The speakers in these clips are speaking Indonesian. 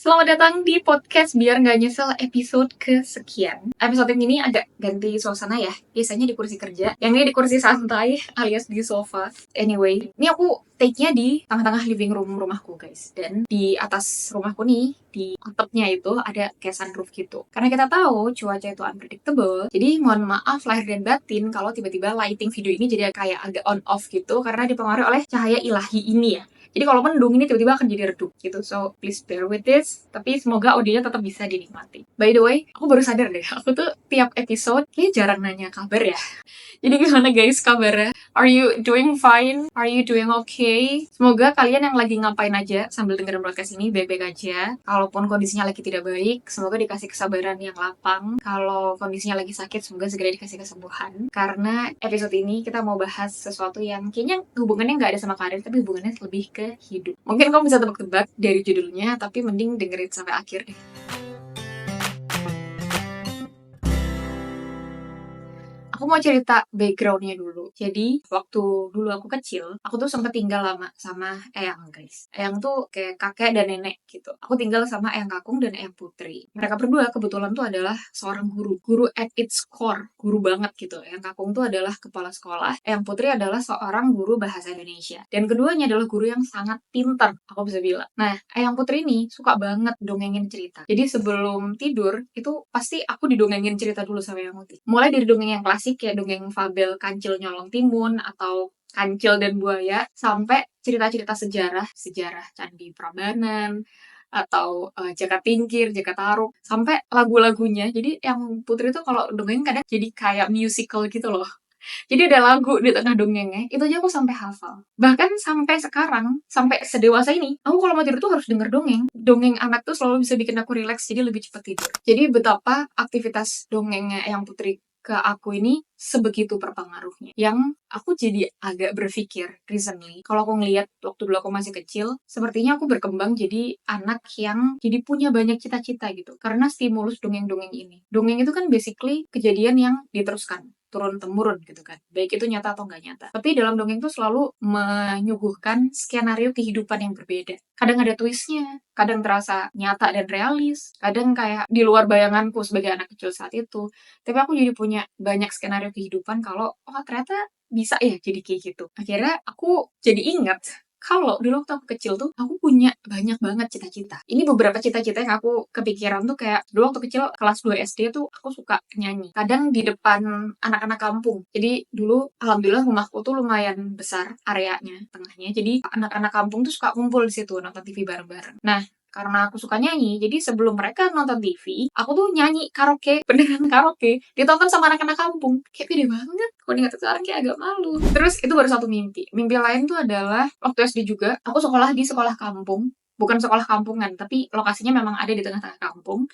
Selamat datang di podcast Biar Nggak Nyesel episode kesekian. Episode ini agak ganti suasana ya. Biasanya di kursi kerja, yang ini di kursi santai alias di sofa. Anyway, ini aku take-nya di tengah-tengah living room rumahku guys. Dan di atas rumahku nih, di atapnya itu ada kayak sunroof gitu. Karena kita tahu cuaca itu unpredictable, jadi mohon maaf lahir dan batin kalau tiba-tiba lighting video ini jadi kayak agak on off gitu karena dipengaruhi oleh cahaya ilahi ini ya. Jadi kalau mendung ini tiba-tiba akan jadi redup gitu. So please bear with this. Tapi semoga audionya tetap bisa dinikmati. By the way, aku baru sadar deh. Aku tuh tiap episode kayak jarang nanya kabar ya. Jadi gimana guys kabarnya? Are you doing fine? Are you doing okay? Semoga kalian yang lagi ngapain aja sambil dengerin podcast ini baik-baik aja. Kalaupun kondisinya lagi tidak baik, semoga dikasih kesabaran yang lapang. Kalau kondisinya lagi sakit, semoga segera dikasih kesembuhan. Karena episode ini kita mau bahas sesuatu yang kayaknya hubungannya nggak ada sama karir, tapi hubungannya lebih ke hidup. Mungkin kamu bisa tebak-tebak dari judulnya, tapi mending dengerin sampai akhir deh. Aku mau cerita background-nya dulu. Jadi, waktu dulu aku kecil, aku tuh sempat tinggal lama sama eyang, guys. Eyang tuh kayak kakek dan nenek gitu. Aku tinggal sama eyang kakung dan eyang putri. Mereka berdua kebetulan tuh adalah seorang guru. Guru at its core. Guru banget gitu. Eyang kakung tuh adalah kepala sekolah. Eyang putri adalah seorang guru bahasa Indonesia. Dan keduanya adalah guru yang sangat pintar, aku bisa bilang. Nah, eyang putri ini suka banget dongengin cerita. Jadi sebelum tidur, itu pasti aku didongengin cerita dulu sama eyang putri. Mulai dari dongeng yang klasik, kayak dongeng fabel Kancil Nyolong Timun atau Kancil dan Buaya, sampai cerita-cerita sejarah Candi Prambanan atau Jaka Tingkir, Jaka Taruk, sampai lagu-lagunya. Jadi yang Putri itu kalau dongeng kadang jadi kayak musical gitu loh. Jadi ada lagu di tengah dongengnya, itu aja aku sampai hafal. Bahkan sampai sekarang, sampai sedewasa ini, aku kalau mau tidur tuh harus denger dongeng. Dongeng anak tuh selalu bisa bikin aku relax, jadi lebih cepat tidur. Jadi betapa aktivitas dongengnya yang Putri ke aku ini sebegitu berpengaruhnya. Yang aku jadi agak berpikir recently, kalau aku ngeliat waktu dulu aku masih kecil, sepertinya aku berkembang jadi anak yang jadi punya banyak cita-cita gitu. Karena stimulus dongeng-dongeng ini. Dongeng itu kan basically kejadian yang diteruskan turun-temurun gitu kan. Baik itu nyata atau nggak nyata. Tapi dalam dongeng tuh selalu menyuguhkan skenario kehidupan yang berbeda. Kadang ada twistnya, kadang terasa nyata dan realis, kadang kayak di luar bayanganku sebagai anak kecil saat itu. Tapi aku jadi punya banyak skenario kehidupan kalau, oh ternyata bisa ya jadi kayak gitu. Akhirnya aku jadi ingat kalau dulu waktu aku kecil tuh, aku punya banyak banget cita-cita. Ini beberapa cita-cita yang aku kepikiran tuh kayak, dulu waktu kecil kelas 2 SD tuh aku suka nyanyi. Kadang di depan anak-anak kampung. Jadi dulu, alhamdulillah rumahku tuh lumayan besar areanya, tengahnya. Jadi anak-anak kampung tuh suka kumpul di situ, nonton TV bareng-bareng. Nah, karena aku suka nyanyi, jadi sebelum mereka nonton TV, aku tuh nyanyi karaoke, beneran karaoke, ditonton sama anak-anak kampung. Kayak pede banget, kalau diingat sekarang kayak agak malu. Terus itu baru satu mimpi. Mimpi lain tuh adalah, waktu SD juga, aku sekolah di sekolah kampung. Bukan sekolah kampungan, tapi lokasinya memang ada di tengah-tengah kampung.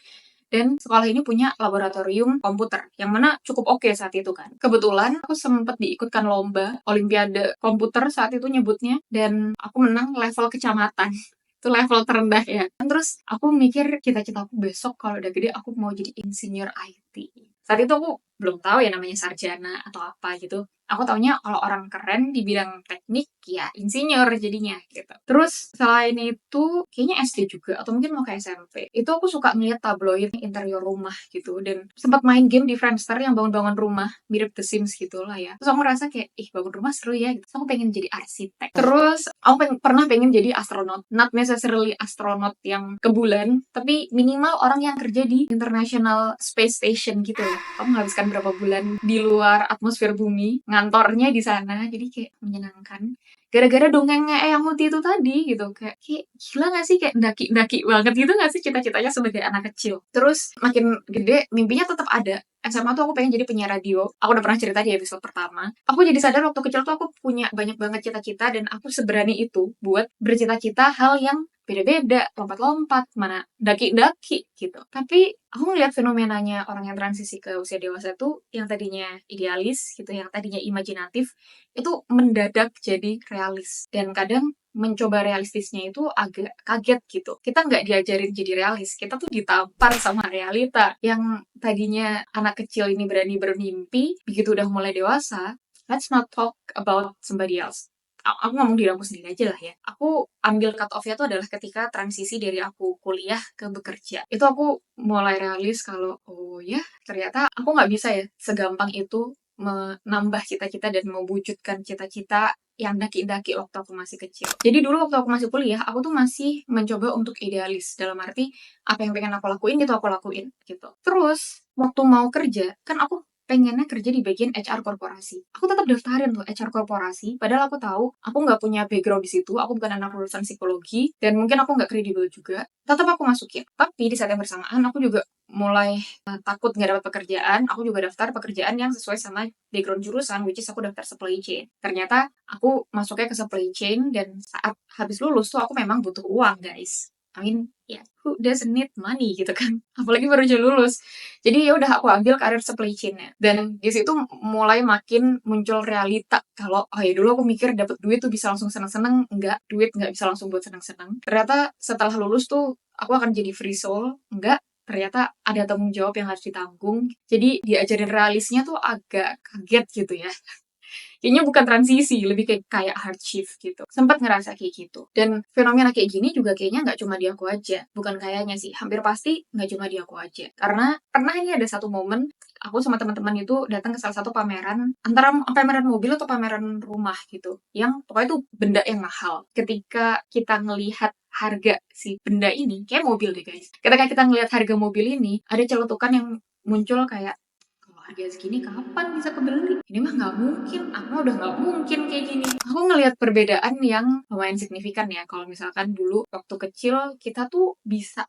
Dan sekolah ini punya laboratorium komputer, yang mana cukup oke saat itu kan. Kebetulan aku sempat diikutkan lomba, olimpiade komputer saat itu nyebutnya, dan aku menang level kecamatan. Itu level terendah ya. Terus aku mikir cita-citaku besok kalau udah gede aku mau jadi insinyur IT. Saat itu aku belum tahu ya namanya sarjana atau apa gitu. Aku taunya kalau orang keren di bidang teknik ya insinyur jadinya gitu. Terus selain itu kayaknya SD juga atau mungkin mau ke SMP. Itu aku suka ngeliat tabloid interior rumah gitu dan sempat main game di Friendster yang bangun-bangun rumah mirip The Sims gitu lah ya. Terus aku ngerasa kayak ih bangun rumah seru ya gitu. Terus aku pengen jadi arsitek. Terus aku pernah pengen jadi astronot. Not necessarily astronot yang ke bulan, tapi minimal orang yang kerja di International Space Station gitu ya. Kamu menghabiskan berapa bulan di luar atmosfer bumi, ngantornya di sana, jadi kayak menyenangkan. Gara-gara dongengnya Eyang Muti itu tadi gitu, kayak gila gak sih, kayak daki-daki banget gitu gak sih cita-citanya sebagai anak kecil. Terus makin gede mimpinya tetap ada. SMA tuh aku pengen jadi penyiar radio. Aku udah pernah cerita di episode pertama. Aku jadi sadar waktu kecil tuh aku punya banyak banget cita-cita dan aku seberani itu buat bercita-cita hal yang beda-beda, lompat-lompat, mana daki-daki gitu. Tapi aku ngeliat fenomenanya orang yang transisi ke usia dewasa tuh yang tadinya idealis gitu, yang tadinya imajinatif, itu mendadak jadi realis. Dan kadang mencoba realistisnya itu agak kaget gitu. Kita nggak diajarin jadi realis, kita tuh ditampar sama realita. Yang tadinya anak kecil ini berani bermimpi, begitu udah mulai dewasa, let's not talk about somebody else. aku ngomong diri aku sendiri aja lah ya. Aku ambil cut off-nya tuh adalah ketika transisi dari aku kuliah ke bekerja. Itu aku mulai realis kalau, oh ya ternyata aku nggak bisa ya segampang itu menambah cita-cita dan mewujudkan cita-cita yang daki-daki waktu aku masih kecil. Jadi dulu waktu aku masih kuliah, aku tuh masih mencoba untuk idealis. Dalam arti, apa yang pengen aku lakuin, itu aku lakuin, gitu. Terus, waktu mau kerja, kan aku pengennya kerja di bagian HR korporasi. Aku tetap daftarin tuh HR korporasi, padahal aku tahu aku nggak punya background di situ, aku bukan anak lulusan psikologi, dan mungkin aku nggak kredibel juga. Tetap aku masukin. Tapi di saat yang bersamaan, aku juga mulai takut nggak dapat pekerjaan, aku juga daftar pekerjaan yang sesuai sama background jurusan, which is aku daftar supply chain. Ternyata aku masuknya ke supply chain dan saat habis lulus tuh aku memang butuh uang, guys. I mean, ya, who doesn't need money gitu kan? Apalagi baru aja lulus. Jadi ya udah aku ambil karir supply chain-nya. Dan di situ mulai makin muncul realita kalau oh ya dulu aku mikir dapat duit tuh bisa langsung seneng-seneng, enggak, duit nggak bisa langsung buat seneng-seneng. Ternyata setelah lulus tuh aku akan jadi free soul, enggak, ternyata ada tanggung jawab yang harus ditanggung. Jadi diajarin realisnya tuh agak kaget gitu ya. Kayaknya bukan transisi, lebih kayak hard shift gitu. Sempat ngerasa kayak gitu. Dan fenomena kayak gini juga kayaknya nggak cuma di aku aja. Bukan kayaknya sih, hampir pasti nggak cuma di aku aja. Karena pernah ini ada satu momen, aku sama teman-teman itu datang ke salah satu pameran, antara pameran mobil atau pameran rumah gitu. Yang pokoknya itu benda yang mahal. Ketika kita ngelihat harga si benda ini, kayak mobil deh guys. Ketika kita ngelihat harga mobil ini, ada celutukan yang muncul kayak, harga segini kapan bisa kebeli? Ini mah nggak mungkin, aku mah udah nggak mungkin kayak gini. Aku ngelihat perbedaan yang lumayan signifikan ya. Kalau misalkan dulu waktu kecil kita tuh bisa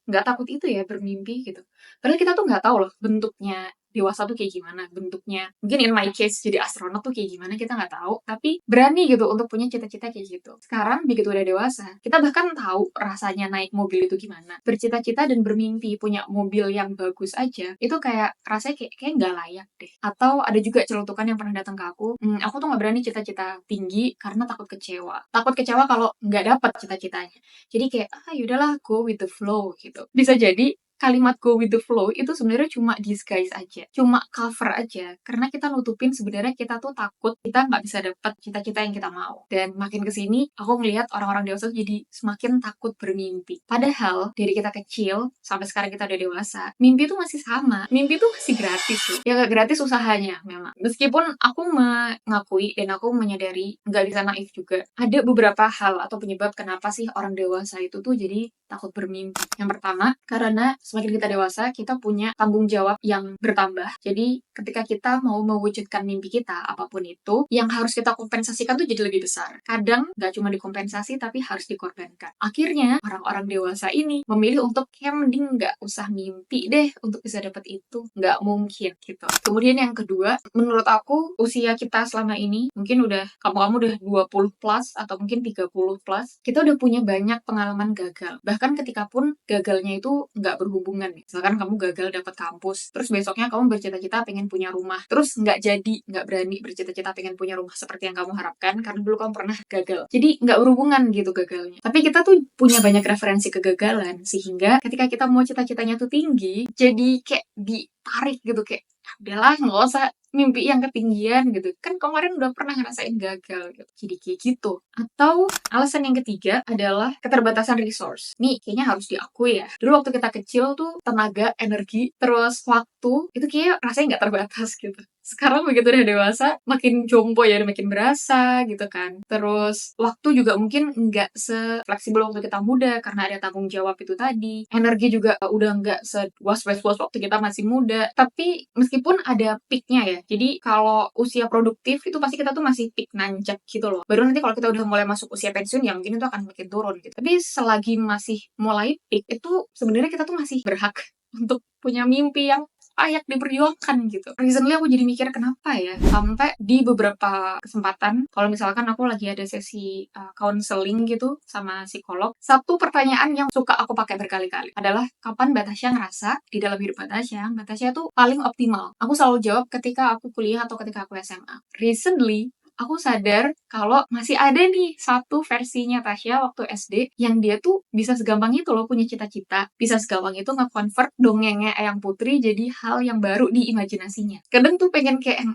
nggak takut itu ya bermimpi gitu. Padahal kita tuh nggak tahu loh bentuknya dewasa tuh kayak gimana, bentuknya. Mungkin in my case jadi astronot tuh kayak gimana kita nggak tahu, tapi berani gitu untuk punya cita-cita kayak gitu. Sekarang begitu udah dewasa, kita bahkan tahu rasanya naik mobil itu gimana. Bercita-cita dan bermimpi punya mobil yang bagus aja, itu kayak rasanya kayak nggak layak deh. Atau ada juga celutukan yang pernah datang ke aku tuh nggak berani cita-cita tinggi karena takut kecewa. Takut kecewa kalau nggak dapet cita-citanya. Jadi kayak, yaudahlah go with the flow gitu. Bisa jadi kalimat go with the flow itu sebenarnya cuma disguise aja, cuma cover aja, karena kita nutupin sebenarnya kita tuh takut kita nggak bisa dapet cita-cita yang kita mau. Dan makin kesini, aku ngelihat orang-orang dewasa jadi semakin takut bermimpi. Padahal dari kita kecil sampai sekarang kita udah dewasa, mimpi tuh masih sama, mimpi tuh masih gratis loh. Ya nggak gratis usahanya memang. Meskipun aku mengakui dan aku menyadari nggak bisa naif juga. Ada beberapa hal atau penyebab kenapa sih orang dewasa itu tuh jadi takut bermimpi. Yang pertama, karena semakin kita dewasa, kita punya tanggung jawab yang bertambah. Jadi, ketika kita mau mewujudkan mimpi kita, apapun itu, yang harus kita kompensasikan tuh jadi lebih besar. Kadang, nggak cuma dikompensasi, tapi harus dikorbankan. Akhirnya, orang-orang dewasa ini memilih untuk kayak mending nggak usah mimpi deh untuk bisa dapat itu. Nggak mungkin, gitu. Kemudian yang kedua, menurut aku, usia kita selama ini, mungkin udah, kamu udah 20 plus, atau mungkin 30 plus, kita udah punya banyak pengalaman gagal. Bahkan ketika pun gagalnya itu nggak berhubungan. Misalkan kamu gagal dapat kampus, terus besoknya kamu bercita-cita pengen punya rumah, terus nggak jadi, nggak berani bercita-cita pengen punya rumah seperti yang kamu harapkan, karena dulu kamu pernah gagal. Jadi nggak berhubungan gitu gagalnya. Tapi kita tuh punya banyak referensi kegagalan, sehingga ketika kita mau cita-citanya tuh tinggi, jadi kayak ditarik gitu, kayak udahlah nggak usah mimpi yang ketinggian gitu. Kan kemarin udah pernah ngerasain gagal gitu. Jadi kayak gitu. Atau alasan yang ketiga adalah keterbatasan resource. Nih, kayaknya harus diakui ya. Dulu waktu kita kecil tuh tenaga, energi, terus waktu, itu kayak rasanya nggak terbatas gitu. Sekarang begitu udah dewasa, makin jompo ya, udah makin berasa gitu kan. Terus waktu juga mungkin nggak se-fleksibel waktu kita muda karena ada tanggung jawab itu tadi. Energi juga udah nggak se-was-was waktu kita masih muda. Tapi meskipun ada peaknya ya, jadi kalau usia produktif itu pasti kita tuh masih peak nanjak gitu loh. Baru nanti kalau kita udah mulai masuk usia pensiun ya mungkin itu akan makin turun gitu. Tapi selagi masih mulai peak itu sebenarnya kita tuh masih berhak untuk punya mimpi yang layak diperjuangkan gitu. Recently aku jadi mikir kenapa ya sampai di beberapa kesempatan kalau misalkan aku lagi ada sesi counseling gitu sama psikolog, satu pertanyaan yang suka aku pakai berkali-kali adalah kapan Batasya ngerasa di dalam hidup Batasya tuh paling optimal. Aku selalu jawab ketika aku kuliah atau ketika aku SMA. Recently aku sadar kalau masih ada nih satu versinya Tasya waktu SD yang dia tuh bisa segampang itu loh punya cita-cita, bisa segampang itu nge-convert dongengnya Eyang Putri jadi hal yang baru di imajinasinya. Kadang tuh pengen kayak,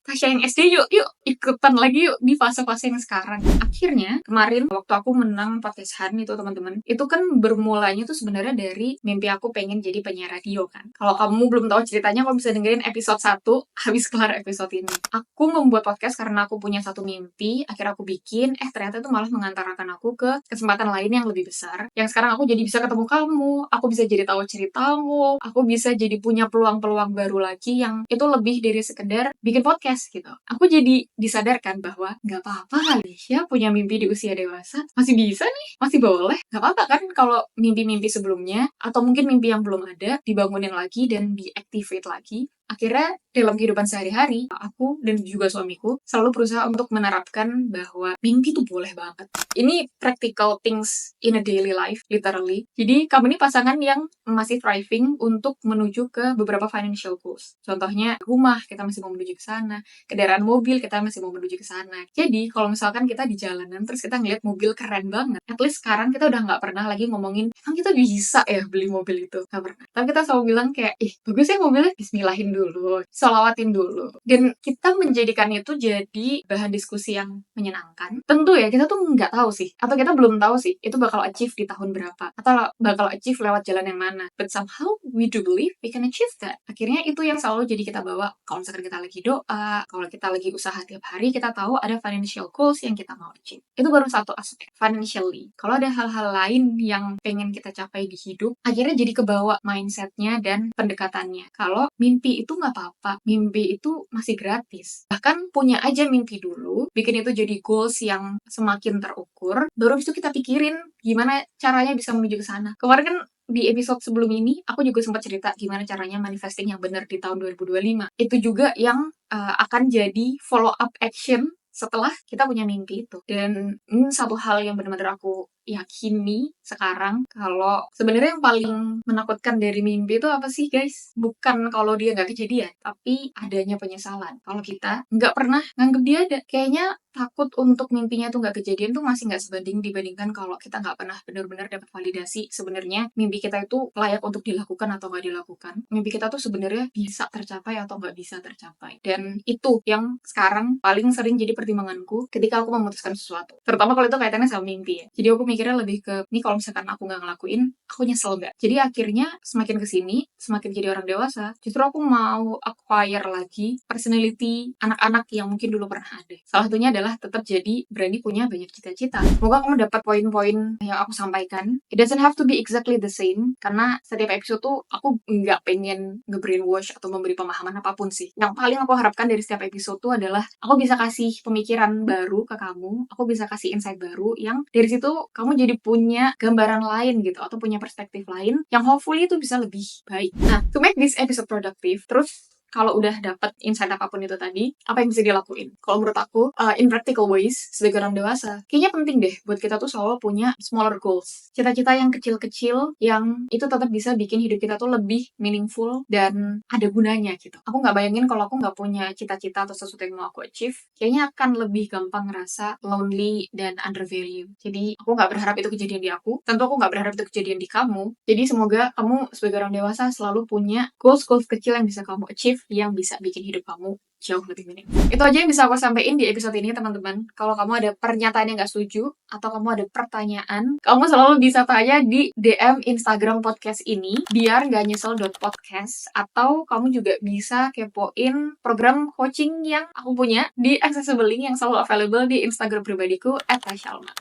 Tasya yang SD yuk ikutan lagi yuk di fase-fase yang sekarang. Akhirnya kemarin waktu aku menang podcastan itu teman-teman, itu kan bermulanya tuh sebenarnya dari mimpi aku pengen jadi penyiar radio kan. Kalau kamu belum tahu ceritanya, kamu bisa dengerin episode 1 habis kelar episode ini. Aku membuat podcast karena aku punya satu mimpi, akhirnya aku bikin, ternyata itu malah mengantarkan aku ke kesempatan lain yang lebih besar. Yang sekarang aku jadi bisa ketemu kamu, aku bisa jadi tahu ceritamu, aku bisa jadi punya peluang-peluang baru lagi yang itu lebih dari sekedar bikin podcast gitu. Aku jadi disadarkan bahwa nggak apa-apa kali ya punya mimpi di usia dewasa. Masih bisa nih, masih boleh. Nggak apa-apa kan kalau mimpi-mimpi sebelumnya, atau mungkin mimpi yang belum ada, dibangunin lagi dan diactivate lagi. Akhirnya dalam kehidupan sehari-hari, aku dan juga suamiku selalu berusaha untuk menerapkan bahwa mimpi tuh boleh banget. Ini practical things in a daily life, literally. Jadi kami ini pasangan yang masih thriving untuk menuju ke beberapa financial goals. Contohnya rumah, kita masih mau menuju ke sana. Kendaraan mobil, kita masih mau menuju ke sana. Jadi kalau misalkan kita di jalanan terus kita ngeliat mobil keren banget, at least sekarang kita udah nggak pernah lagi ngomongin, emang kita bisa ya beli mobil itu? Nggak pernah. Tapi kita selalu bilang kayak, bagus ya mobilnya, bismillahin dulu, solawatin dulu. Dan kita menjadikan itu jadi bahan diskusi yang menyenangkan. Tentu ya, kita tuh nggak tahu sih, atau kita belum tahu sih, itu bakal achieve di tahun berapa, atau bakal achieve lewat jalan yang mana. But somehow, we do believe we can achieve that. Akhirnya itu yang selalu jadi kita bawa. Kalau misalkan kita lagi doa, kalau kita lagi usaha tiap hari, kita tahu ada financial goals yang kita mau achieve. Itu baru satu aspek, financially. Kalau ada hal-hal lain yang pengen kita capai di hidup, akhirnya jadi kebawa mindsetnya dan pendekatannya. Kalau mimpi itu nggak apa-apa, mimpi itu masih gratis. Bahkan punya aja mimpi dulu, bikin itu jadi goals yang semakin terukur, baru itu kita pikirin gimana caranya bisa menuju ke sana. Kemarin kan di episode sebelum ini, aku juga sempat cerita gimana caranya manifesting yang benar di tahun 2025. Itu juga yang akan jadi follow-up action setelah kita punya mimpi itu. Dan ini satu hal yang benar-benar aku yakini sekarang, kalau sebenarnya yang paling menakutkan dari mimpi itu apa sih guys? Bukan kalau dia nggak kejadian, tapi adanya penyesalan. Kalau kita nggak pernah nganggep dia ada, kayaknya takut untuk mimpinya tuh nggak kejadian tuh masih nggak sebanding dibandingkan kalau kita nggak pernah benar-benar dapat validasi sebenarnya mimpi kita itu layak untuk dilakukan atau nggak dilakukan. Mimpi kita tuh sebenarnya bisa tercapai atau nggak bisa tercapai. Dan itu yang sekarang paling sering jadi pertimbanganku ketika aku memutuskan sesuatu. Terutama kalau itu kaitannya sama mimpi ya. Jadi aku mikirnya lebih ke, nih kalau misalkan aku nggak ngelakuin, aku nyesel nggak? Jadi akhirnya semakin kesini, semakin jadi orang dewasa, justru aku mau acquire lagi personality anak-anak yang mungkin dulu pernah ada. Salah satunya adalah tetap jadi berani punya banyak cita-cita. Semoga kamu dapat poin-poin yang aku sampaikan. It doesn't have to be exactly the same, karena setiap episode tuh aku nggak pengen nge-brainwash atau memberi pemahaman apapun sih. Yang paling aku harapkan dari setiap episode tuh adalah aku bisa kasih pemikiran baru ke kamu, aku bisa kasih insight baru yang dari situ kamu jadi punya gambaran lain gitu, atau punya perspektif lain yang hopefully itu bisa lebih baik. Nah, to make this episode productive, terus kalau udah dapet insight apapun itu tadi, apa yang bisa dilakuin? Kalau menurut aku, in practical ways, sebagai orang dewasa, kayaknya penting deh buat kita tuh selalu punya smaller goals. Cita-cita yang kecil-kecil, yang itu tetap bisa bikin hidup kita tuh lebih meaningful dan ada gunanya gitu. Aku nggak bayangin kalau aku nggak punya cita-cita atau sesuatu yang mau aku achieve, kayaknya akan lebih gampang ngerasa lonely dan undervalued. Jadi, aku nggak berharap itu kejadian di aku. Tentu aku nggak berharap itu kejadian di kamu. Jadi, semoga kamu sebagai orang dewasa selalu punya goals-goals kecil yang bisa kamu achieve, yang bisa bikin hidup kamu jauh lebih meaningful. Itu aja yang bisa aku sampaikan di episode ini, teman-teman. Kalau kamu ada pernyataan yang nggak setuju, atau kamu ada pertanyaan, kamu selalu bisa tanya di DM Instagram podcast ini, biar nggak nyesel.podcast, atau kamu juga bisa kepoin program coaching yang aku punya di Accessible Link yang selalu available di Instagram pribadiku @tashalma.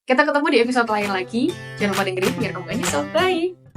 Kita ketemu di episode lain lagi. Jangan lupa dengerin biar kamu gak nyesel. Bye!